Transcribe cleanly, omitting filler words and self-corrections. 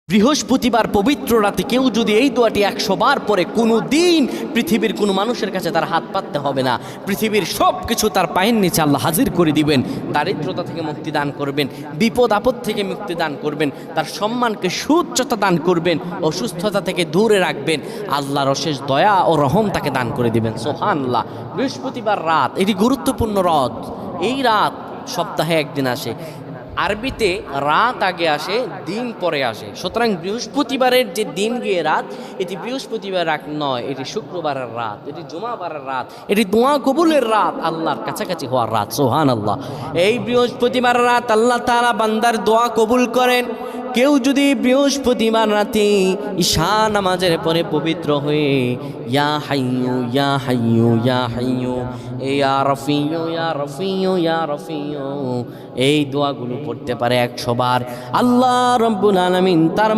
বৃহস্পতিবার পবিত্র রাতে কেউ যদি এই দোয়াটি 100 বার পরে কোনো দিন পৃথিবীর কোনো মানুষের কাছে তার হাত পাততে হবে না। পৃথিবীর সব কিছু তার পায়ের নিচে আল্লাহ হাজির করে দিবেন। দারিদ্রতা থেকে মুক্তি দান করবেন, বিপদ আপদ থেকে মুক্তি দান করবেন, তার সম্মানকে সুউচ্চতা দান করবেন, অসুস্থতা থেকে দূরে রাখবেন। আল্লাহর অশেষ দয়া ও রহম তাকে দান করে দিবেন। সুবহানাল্লাহ। বৃহস্পতিবার রাত এটি গুরুত্বপূর্ণ রাত। এই রাত সপ্তাহে একদিন আসে। আরবিতে রাত আগে আসে, দিন পরে আসে। সুতরাং বৃহস্পতিবারের যে দিন গিয়ে রাত, এটি বৃহস্পতিবার রাত নয়, এটি শুক্রবারের রাত, এটি জুমাবারের রাত, এটি দোয়া কবুলের রাত, আল্লাহর কাছাকাছি হওয়ার রাত। সুবহানাল্লাহ। এই বৃহস্পতিবার রাত আল্লাহ তাআলা বান্দার দোয়া কবুল করেন। কেউ যদি বৃহস্পতিবার রাতে ঈশা নামাজের পরে পবিত্র হয়ে ইয়া হাইয়ু ইয়া হাইয়ু ইয়া হাইয়ু ইয়া রফিয়ু ইয়া রফিয়ু ইয়া রফিয়ু এই দোয়াগুলো পড়তে পারে 100 বার, আল্লাহ রাব্বুল আলামিন তার